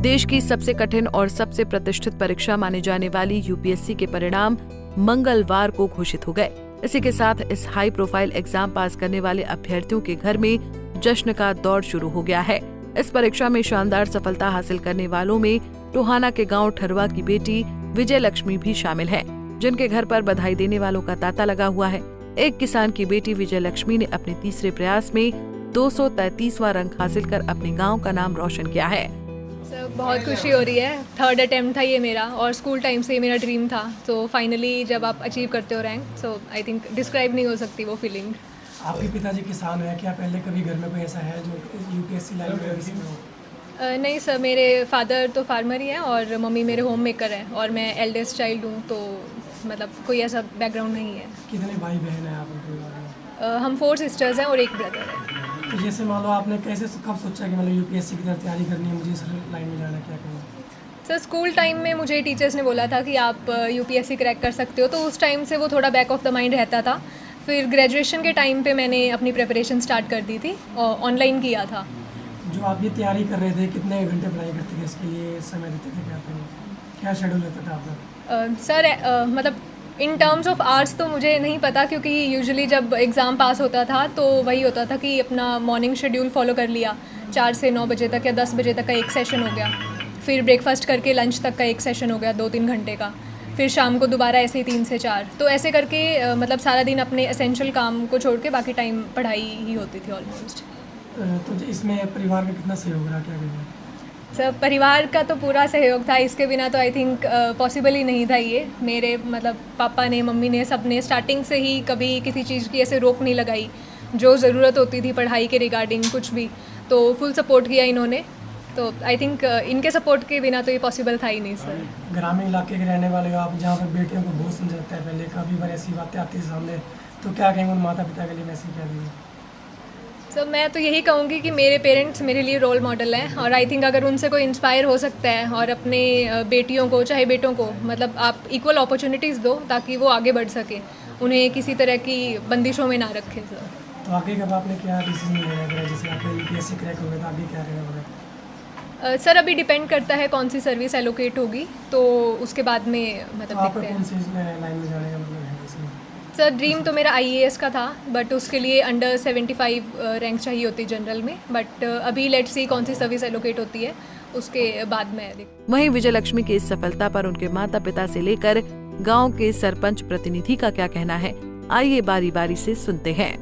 देश की सबसे कठिन और सबसे प्रतिष्ठित परीक्षा माने जाने वाली यूपीएससी के परिणाम मंगलवार को घोषित हो गए। इसी के साथ इस हाई प्रोफाइल एग्जाम पास करने वाले अभ्यर्थियों के घर में जश्न का दौर शुरू हो गया है। इस परीक्षा में शानदार सफलता हासिल करने वालों में टोहाना के गांव ठरवा की बेटी विजय लक्ष्मी भी शामिल है, जिनके घर पर बधाई देने वालों का तांता लगा हुआ है। एक किसान की बेटी विजय लक्ष्मी ने अपने तीसरे प्रयास में 233वां रैंक हासिल कर अपने गांव का नाम रोशन किया है। सर बहुत खुशी हो रही है। 3rd अटेम्प्ट था ये मेरा और स्कूल टाइम से मेरा ड्रीम था। तो फाइनली जब आप अचीव करते हो rank, so I think describe नहीं हो सकती वो फीलिंग। आपके पिताजी किसान है, क्या पहले कभी घर में कोई ऐसा है जो यूपीएससी लाइन में किसी में हो? नहीं सर, मेरे फादर तो फार्मर ही हैं और मम्मी मेरे होम मेकर हैं और मैं एल्डेस्ट चाइल्ड हूँ, तो मतलब कोई ऐसा बैकग्राउंड नहीं है। कितने भाई बहन हैं आप उनके बारे में? हम 4 सिस्टर्स हैं और एक ब्रदर है। तो जैसे मान लो आपने कैसे कब सोचा कि मतलब यूपीएससी की तरफ तैयारी करनी है, मुझे इस लाइन में जाना है, क्या करना? सर स्कूल टाइम में मुझे टीचर्स ने बोला था कि आप यूपीएससी क्रैक कर सकते हो, तो उस टाइम से वो थोड़ा बैक ऑफ द माइंड रहता था। फिर ग्रेजुएशन के टाइम पे मैंने अपनी प्रिपरेशन स्टार्ट कर दी थी और ऑनलाइन किया था। जो आप ये तैयारी कर रहे थे, कितने घंटे पढ़ाई करते थे इसके लिए, समय देते थे क्या आपने, क्या शेड्यूल रहता था आपका? सर मतलब इन टर्म्स ऑफ आवर्स तो मुझे नहीं पता, क्योंकि यूजुअली जब एग्ज़ाम पास होता था तो वही होता था कि अपना मॉर्निंग शेड्यूल फॉलो कर लिया, 4 से 9 बजे तक या 10 बजे तक का एक सेशन हो गया, फिर ब्रेकफास्ट करके लंच तक का एक सेशन हो गया 2-3 घंटे का, फिर शाम को दोबारा ऐसे ही 3 से 4। तो ऐसे करके मतलब सारा दिन अपने एसेंशियल काम को छोड़ के बाकी टाइम पढ़ाई ही होती थी ऑलमोस्ट। तो इसमें परिवार का कितना सहयोग रहा, क्या कहना? सर परिवार का तो पूरा सहयोग था, इसके बिना तो आई थिंक पॉसिबल ही नहीं था ये। मेरे मतलब पापा ने, मम्मी ने, सब ने स्टार्टिंग से ही कभी किसी चीज़ की ऐसे रोक नहीं लगाई। जो ज़रूरत होती थी पढ़ाई के रिगार्डिंग कुछ भी, तो फुल सपोर्ट किया इन्होंने। तो आई थिंक इनके सपोर्ट के बिना तो ये पॉसिबल था ही नहीं सर। ग्रामीण इलाके के रहने वाले आप, जहाँ पर बेटियों को बहुत समझाता है, पहले काफ़ी बार ऐसी बातें आती है सामने, तो क्या कहेंगे उन माता पिता के लिए, मैसेज क्या देंगे? सर मैं तो यही कहूँगी कि मेरे पेरेंट्स मेरे लिए रोल मॉडल हैं और आई थिंक अगर उनसे कोई इंस्पायर हो सकता है और अपने बेटियों को चाहे बेटों को मतलब आप इक्वल अपॉर्चुनिटीज़ दो ताकि वो आगे बढ़ सके, उन्हें किसी तरह की बंदिशों में ना रखें सर। तो आगे कब आपने क्या डिसीजन लेना है, जैसे आपने यूपीएससी क्रैक हो गया तो आगे क्या रहना होगा? सर अभी डिपेंड करता है कौन सी सर्विस एलोकेट होगी, तो उसके बाद में मतलब आपका देखते कौन हैं। सी इसमें लाइन में जाने का मतलब है इसमें? सर ड्रीम तो मेरा आईएएस का था, बट उसके लिए अंडर 75 रैंक चाहिए होती जनरल में, बट अभी लेट्स सी कौन सी सर्विस एलोकेट होती है उसके बाद में। वहीं विजय लक्ष्मी की इस सफलता पर उनके माता पिता से लेकर गांव के सरपंच प्रतिनिधि का क्या कहना है, आइए बारी बारी से सुनते हैं।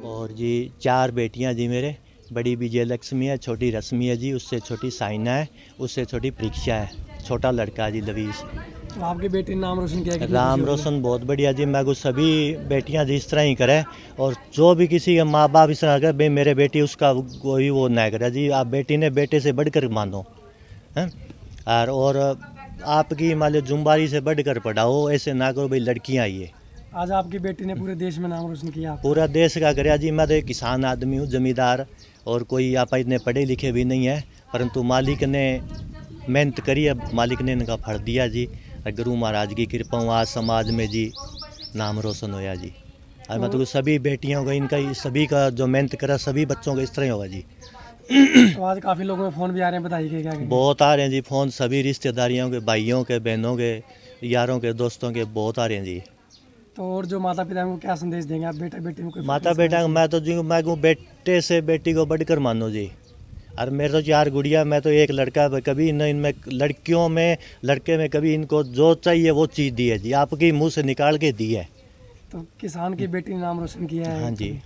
और जी 4 बेटियां जी मेरे, बड़ी विजय लक्ष्मी है, छोटी रश्मि है जी, उससे छोटी साइना है, उससे छोटी परीक्षा है, छोटा लड़का है जी लवीश। तो आपके बेटे ने नाम रोशन किया? राम रोशन बहुत बढ़िया जी। मैं को सभी बेटियां जी इस तरह ही करे और जो भी किसी के माँ बाप इस तरह करे, भाई मेरे बेटी उसका कोई वो ना करे जी। आप बेटी ने बेटे से बढ़कर मानो हैं, और आपकी मान लो जुम्बारी से बढ़कर पढ़ाओ, ऐसे ना करो भाई लड़कियाँ ये। आज आपकी बेटी ने पूरे देश में नाम रोशन किया। पूरा देश का करे जी। मैं तो एक किसान आदमी हूँ, जमींदार, और कोई आप इतने पढ़े लिखे भी नहीं है, परंतु मालिक ने मेहनत करी है, मालिक ने इनका फल दिया जी। गुरु महाराज की कृपा आज समाज में जी नाम रोशन होया जी। और मतलब सभी बेटियों का, इनका सभी का जो मेहनत करा, सभी बच्चों का इस तरह होगा जी। तो आज काफ़ी लोगों में फ़ोन भी आ रहे हैं बधाई के, क्या कहेंगे? बहुत आ रहे हैं जी फ़ोन, सभी रिश्तेदारियों के, भाइयों के, बहनों के, यारों के, दोस्तों के बहुत आ रहे हैं जी। तो और जो माता पिता को क्या संदेश देंगे आप, बेटा बेटी में कोई माता बेटा मैं तो जी मैं कहूँ बेटे से बेटी को बढ़कर मानो जी। और मेरे तो 4 गुड़िया, मैं तो एक लड़का, कभी न इनमें लड़कियों में लड़के में कभी इनको जो चाहिए वो चीज़ दी है जी, आपकी मुंह से निकाल के दी है। तो किसान की बेटी ने नाम रोशन किया है। हाँ जी।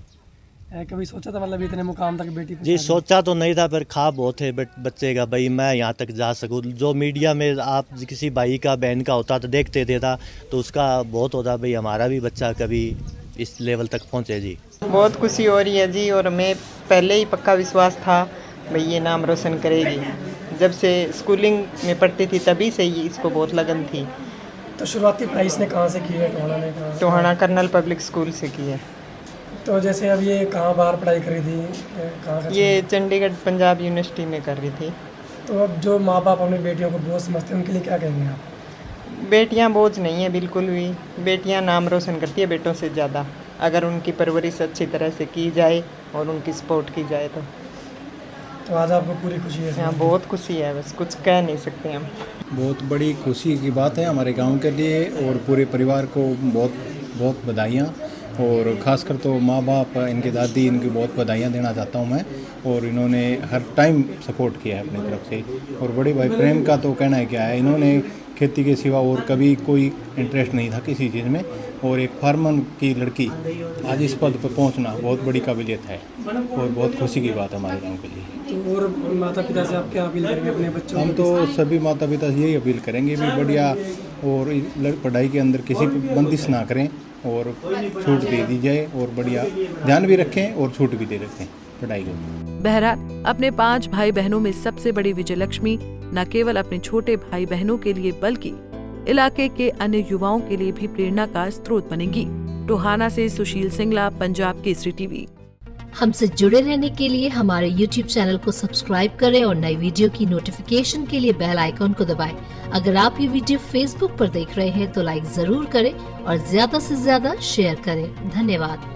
कभी सोचा था मतलब इतने मुकाम तक बेटी जी पहुंचा दी? सोचा तो नहीं था, पर ख्वाब बहुत है बच्चे का, भाई मैं यहाँ तक जा सकूँ। जो मीडिया में आप किसी भाई का, बहन का होता तो देखते थे था, तो उसका बहुत होता भाई हमारा भी बच्चा कभी इस लेवल तक पहुँचे जी। बहुत खुशी हो रही है जी, और मैं पहले ही पक्का विश्वास था भाई ये नाम रोशन करेगी। जब से स्कूलिंग में पढ़ती थी तभी से ही इसको बहुत लगन थी। तो शुरुआती पढ़ाई इसने कहाँ से की है? टोहाना ने कहा? टोहाना कर्नल पब्लिक स्कूल से की है। तो जैसे अब ये कहाँ बाहर पढ़ाई करी थी, कहाँ का? ये चंडीगढ़ पंजाब यूनिवर्सिटी में कर रही थी। तो अब जो माँ बाप अपनी बेटियों को बोझ समझते हैं, उनके लिए क्या कहेंगे आप? बेटियां बोझ नहीं है बिल्कुल भी, बेटियां नाम रोशन करती है बेटों से ज़्यादा, अगर उनकी परवरिश अच्छी तरह से की जाए और उनकी सपोर्ट की जाए तो। तो आज आपको पूरी खुशी है यहाँ बहुत खुशी है, बस कुछ कह नहीं सकते हम। बहुत बड़ी खुशी की बात है हमारे गांव के लिए और पूरे परिवार को बहुत बहुत बधाइयाँ, और ख़ासकर तो माँ बाप, इनकी दादी, इनकी बहुत बधाइयाँ देना चाहता हूँ मैं। और इन्होंने हर टाइम सपोर्ट किया है अपनी तरफ से। और बड़े भाई प्रेम का तो कहना है क्या है, इन्होंने खेती के सिवा और कभी कोई इंटरेस्ट नहीं था किसी चीज़ में, और एक फार्मर की लड़की आज इस पद पर पहुंचना बहुत बड़ी काबिलियत है और बहुत खुशी की बात है हमारे गांव के लिए। तो और माता पिता से आप क्या अपील करेंगे अपने बच्चों हम तो सभी माता पिता से यही अपील करेंगे भी बढ़िया और पढ़ाई के अंदर किसी पर बंदिश ना करें और छूट दे दी जाए, और बढ़िया ध्यान भी रखें और छूट भी दे रखें पढ़ाई को। बहरहाल अपने 5 भाई बहनों में सबसे बड़ी विजयलक्ष्मी न केवल अपने छोटे भाई बहनों के लिए बल्कि इलाके के अन्य युवाओं के लिए भी प्रेरणा का स्रोत बनेंगी। टोहाना से सुशील सिंगला, पंजाब केसरी टीवी। हमसे जुड़े रहने के लिए हमारे YouTube चैनल को सब्सक्राइब करें और नई वीडियो की नोटिफिकेशन के लिए बेल आइकॉन को दबाएं। अगर आप ये वीडियो Facebook पर देख रहे हैं तो लाइक जरूर करें और ज्यादा से ज्यादा शेयर करें। धन्यवाद।